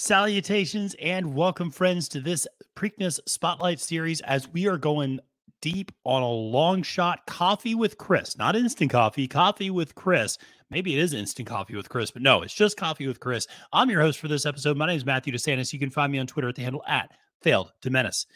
Salutations and welcome, friends, to this Preakness Spotlight series as we are going deep on a long shot coffee with Chris. Not instant coffee, coffee with Chris. Maybe it is instant coffee with Chris, but no, it's just coffee with Chris. I'm your host for this episode. My name is Matthew DeSantis. You can find me on Twitter at the handle at Failed to Menace.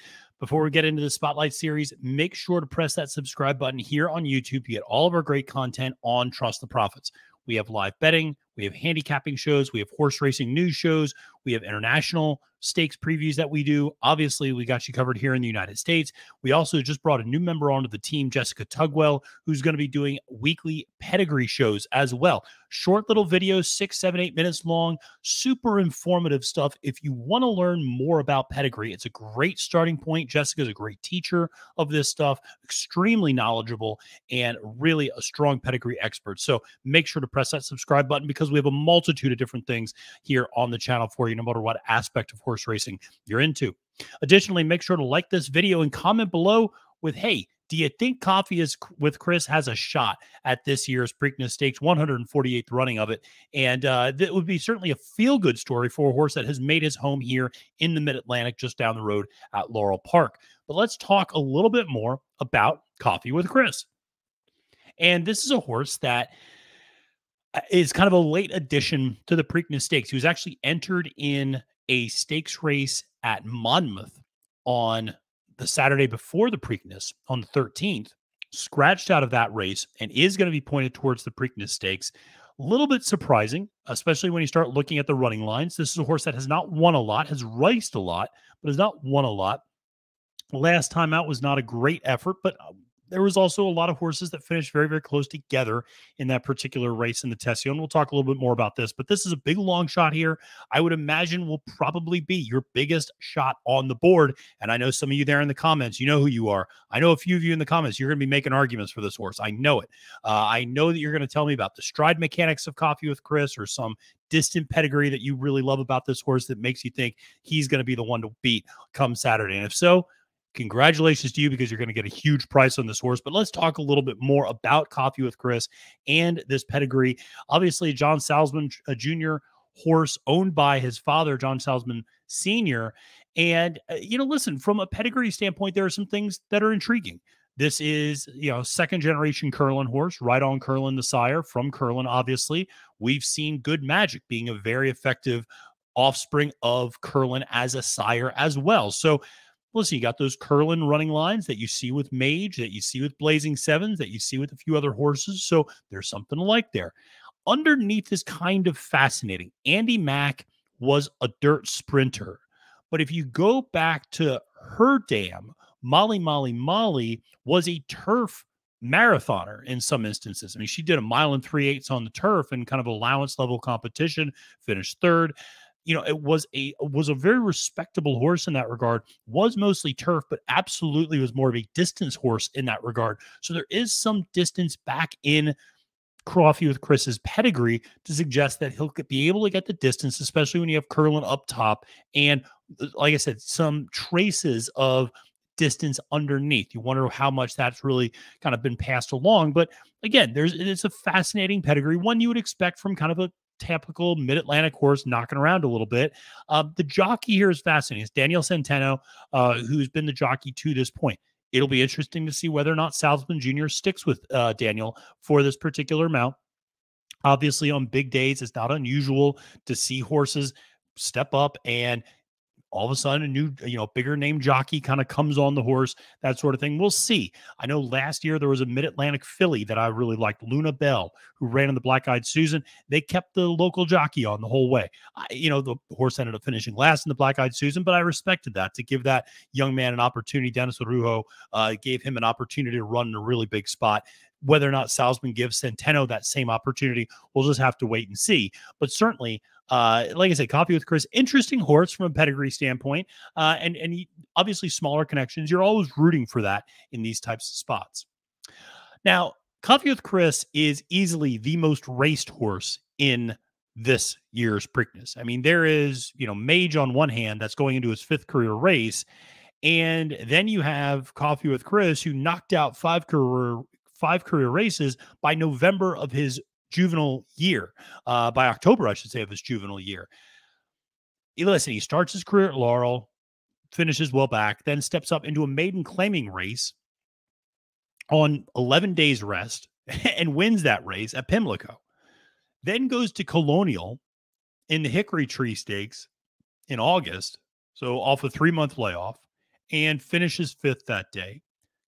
Before we get into the Spotlight series, make sure to press that subscribe button here on YouTube to get all of our great content on Trust the Profits. We have live betting, we have handicapping shows, we have horse racing news shows, we have international stakes previews that we do. Obviously, we got you covered here in the United States. We also just brought a new member onto the team, Jessica Tugwell, who's going to be doing weekly pedigree shows as well. Short little videos, 6, 7, 8 minutes long, super informative stuff. If you want to learn more about pedigree, it's a great starting point. Jessica's a great teacher of this stuff, extremely knowledgeable, and really a strong pedigree expert. So make sure to press that subscribe button because we have a multitude of different things here on the channel for you, no matter what aspect of horse racing you're into. Additionally, make sure to like this video and comment below with, hey, do you think Coffee with Chris has a shot at this year's Preakness Stakes, 148th running of it? And that would be certainly a feel-good story for a horse that has made his home here in the Mid-Atlantic, just down the road at Laurel Park. But let's talk a little bit more about Coffee with Chris. And this is a horse that is kind of a late addition to the Preakness Stakes. He was actually entered in a stakes race at Monmouth on the Saturday before the Preakness on the 13th, scratched out of that race, and is going to be pointed towards the Preakness Stakes. A little bit surprising, especially when you start looking at the running lines. This is a horse that has not won a lot, has raced a lot, but has not won a lot. Last time out was not a great effort, but there was also a lot of horses that finished very, very close together in that particular race in the Tesio. And we'll talk a little bit more about this, but this is a big long shot here. I would imagine will probably be your biggest shot on the board. And I know some of you there in the comments, you know who you are. I know a few of you in the comments, you're going to be making arguments for this horse. I know it. I know that you're going to tell me about the stride mechanics of Coffee with Chris or some distant pedigree that you really love about this horse that makes you think he's going to be the one to beat come Saturday. And if so, congratulations to you because you're going to get a huge price on this horse. But let's talk a little bit more about Coffee with Chris and this pedigree. Obviously, John Salzman, a junior horse owned by his father, John Salzman Sr. And, listen, from a pedigree standpoint, there are some things that are intriguing. This is, second generation Curlin horse, right on Curlin, the sire from Curlin. Obviously, we've seen Good Magic being a very effective offspring of Curlin as a sire as well. So, listen, you got those Curlin running lines that you see with Mage, that you see with Blazing Sevens, that you see with a few other horses. So there's something to like there. Underneath is kind of fascinating. Andy Mack was a dirt sprinter. But if you go back to her dam, Molly was a turf marathoner in some instances. I mean, she did 1 mile and 3/8 on the turf in kind of allowance level competition, finished third. It was a very respectable horse in that regard, was mostly turf, but absolutely was more of a distance horse in that regard. So there is some distance back in Coffee with Chris's pedigree to suggest that he'll be able to get the distance, especially when you have Curlin up top. And like I said, some traces of distance underneath. You wonder how much that's really kind of been passed along. But again, it's a fascinating pedigree, one you would expect from kind of a typical Mid-Atlantic horse knocking around a little bit. The jockey here is fascinating. It's Daniel Centeno, who's been the jockey to this point. It'll be interesting to see whether or not Salzman Jr. sticks with Daniel for this particular mount. Obviously, on big days, it's not unusual to see horses step up and all of a sudden a new, bigger name jockey kind of comes on the horse, that sort of thing. We'll see. I know last year there was a Mid-Atlantic filly that I really liked, Luna Bell, who ran in the Black-Eyed Susan. They kept the local jockey on the whole way. The horse ended up finishing last in the Black-Eyed Susan, but I respected that to give that young man an opportunity. Dennis Arujo gave him an opportunity to run in a really big spot. Whether or not Salzman gives Centeno that same opportunity, we'll just have to wait and see. But certainly, like I said, Coffee with Chris, interesting horse from a pedigree standpoint, and obviously smaller connections. You're always rooting for that in these types of spots. Now, Coffee with Chris is easily the most raced horse in this year's Preakness. I mean, there is, Mage on one hand that's going into his 5th career race, and then you have Coffee with Chris, who knocked out 5 career races by November of his juvenile year, by October, I should say, of his juvenile year. Listen, he starts his career at Laurel, finishes well back, then steps up into a maiden claiming race on 11 days rest and wins that race at Pimlico. Then goes to Colonial in the Hickory Tree Stakes in August, so off a 3-month layoff, and finishes 5th that day.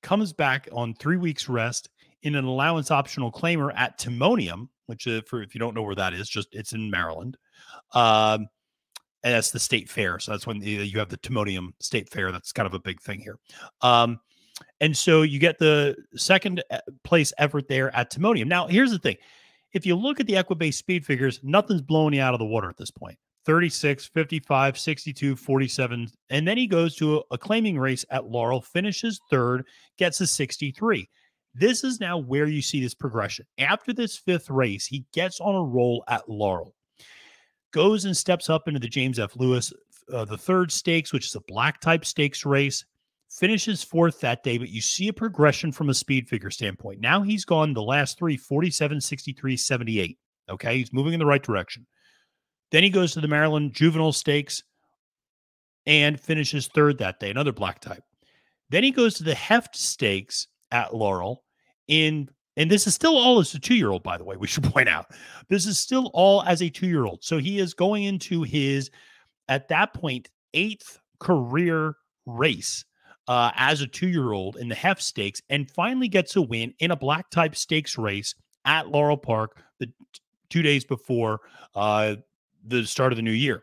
Comes back on 3 weeks rest in an allowance optional claimer at Timonium, which for if you don't know where that is, just it's in Maryland. And that's the state fair. So that's when you have the Timonium State Fair. That's kind of a big thing here. And so you get the second place effort there at Timonium. Now, here's the thing. If you look at the Equibase speed figures, nothing's blowing you out of the water at this point. 36, 55, 62, 47. And then he goes to a claiming race at Laurel, finishes 3rd, gets a 63. This is now where you see this progression. After this 5th race, he gets on a roll at Laurel. Goes and steps up into the James F. Lewis, the 3rd stakes, which is a black type stakes race. Finishes 4th that day, but you see a progression from a speed figure standpoint. Now he's gone the last 3, 47, 63, 78. Okay, he's moving in the right direction. Then he goes to the Maryland Juvenile Stakes and finishes 3rd that day, another black type. Then he goes to the Heft Stakes at Laurel and this is still all as a 2-year-old, by the way, we should point out. This is still all as a 2-year-old. So he is going into his, at that point, 8th career race as a 2-year-old in the Heft Stakes, and finally gets a win in a black type stakes race at Laurel Park the 2 days before the start of the new year.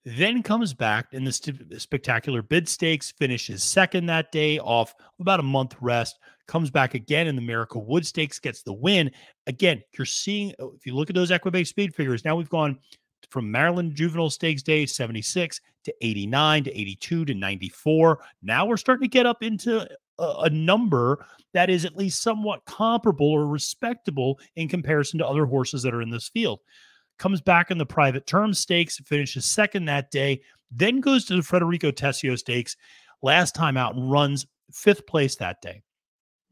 Then comes back in the spectacular bid stakes, finishes 2nd that day off about a month rest, comes back again in the Miracle Wood Stakes, gets the win. Again, you're seeing, if you look at those Equibase speed figures, now we've gone from Maryland Juvenile Stakes Day 76 to 89 to 82 to 94. Now we're starting to get up into a number that is at least somewhat comparable or respectable in comparison to other horses that are in this field. Comes back in the Private Term Stakes, finishes 2nd that day, then goes to the Federico Tesio Stakes last time out and runs 5th place that day.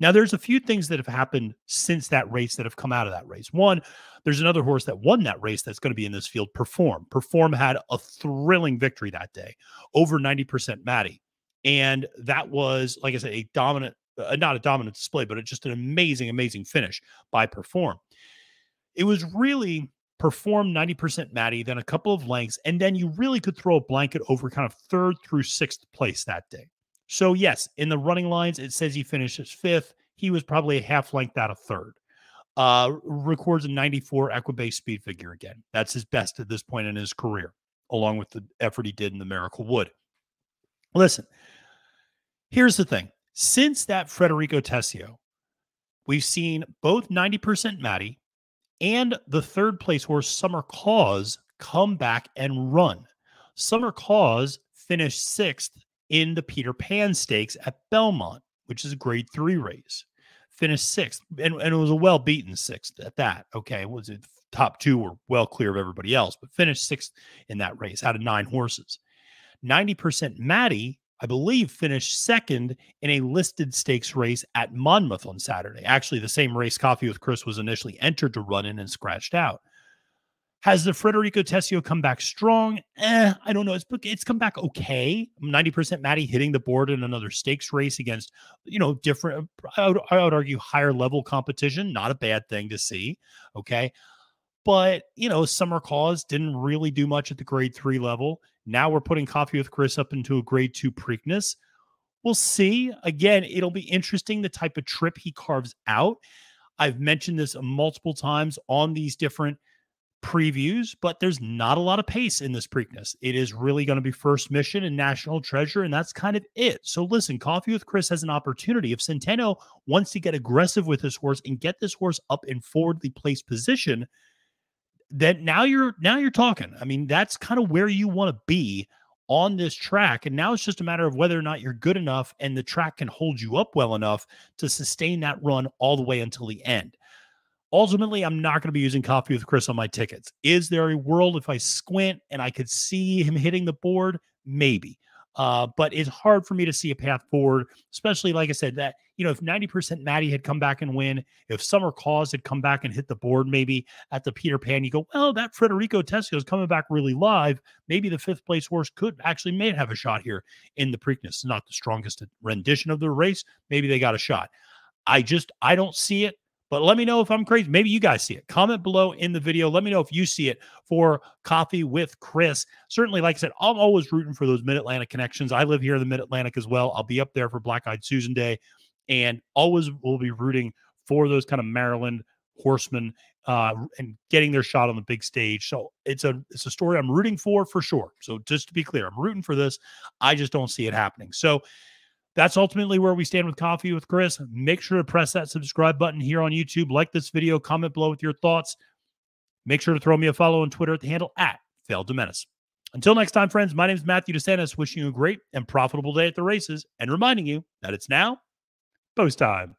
Now, there's a few things that have happened since that race that have come out of that race. One, there's another horse that won that race that's going to be in this field, Perform. Perform had a thrilling victory that day, over 90% Maddie. And that was, like I said, a dominant, not a dominant display, but just an amazing, amazing finish by Perform. It was really Perform 90% Maddie, then a couple of lengths, and then you really could throw a blanket over kind of 3rd through 6th place that day. So yes, in the running lines, it says he finishes 5th. He was probably a half length out of 3rd. Records a 94 Equibase speed figure again. That's his best at this point in his career, along with the effort he did in the Miracle Wood. Listen, here's the thing. Since that Federico Tesio, we've seen both 90% Maddie and the 3rd place horse, Summer Cause, come back and run. Summer Cause finished 6th in the Peter Pan Stakes at Belmont, which is a grade 3 race. Finished 6th, and it was a well-beaten 6th at that. Okay, was it top 2 were well clear of everybody else, but finished 6th in that race out of 9 horses. 90% Maddie, I believe, finished 2nd in a listed stakes race at Monmouth on Saturday. Actually, the same race Coffee with Chris was initially entered to run in and scratched out. Has the Federico Tesio come back strong? I don't know. It's come back okay. 90% Maddie hitting the board in another stakes race against, different, I would argue, higher level competition. Not a bad thing to see. Okay. But, Summer Cause didn't really do much at the grade 3 level. Now we're putting Coffee with Chris up into a grade 2 Preakness. We'll see. Again, it'll be interesting the type of trip he carves out. I've mentioned this multiple times on these different previews, but there's not a lot of pace in this Preakness. It is really going to be First Mission and National Treasure, and that's kind of it. So listen, Coffee with Chris has an opportunity. If Centeno wants to get aggressive with this horse and get this horse up in forwardly placed position, then now you're talking. I mean, that's kind of where you want to be on this track. And now it's just a matter of whether or not you're good enough and the track can hold you up well enough to sustain that run all the way until the end. Ultimately, I'm not going to be using Coffee with Chris on my tickets. Is there a world if I squint and I could see him hitting the board? Maybe. But it's hard for me to see a path forward, especially like I said, that, if 90% Maddie had come back and win, if Summer Cause had come back and hit the board, maybe at the Peter Pan, you go, well, that Federico Tesio is coming back really live. Maybe the fifth place horse may have a shot here in the Preakness. Not the strongest rendition of the race. Maybe they got a shot. I don't see it. But let me know if I'm crazy. Maybe you guys see it. Comment below in the video. Let me know if you see it for Coffee with Chris. Certainly, like I said, I'm always rooting for those Mid-Atlantic connections. I live here in the Mid-Atlantic as well. I'll be up there for Black-Eyed Susan Day, and always will be rooting for those kind of Maryland horsemen and getting their shot on the big stage. So it's a story I'm rooting for sure. So just to be clear, I'm rooting for this. I just don't see it happening. So that's ultimately where we stand with Coffee with Chris. Make sure to press that subscribe button here on YouTube. Like this video, comment below with your thoughts. Make sure to throw me a follow on Twitter at the handle @FailDeMenace. Until next time, friends, my name is Matthew DeSantis, wishing you a great and profitable day at the races and reminding you that it's now post time.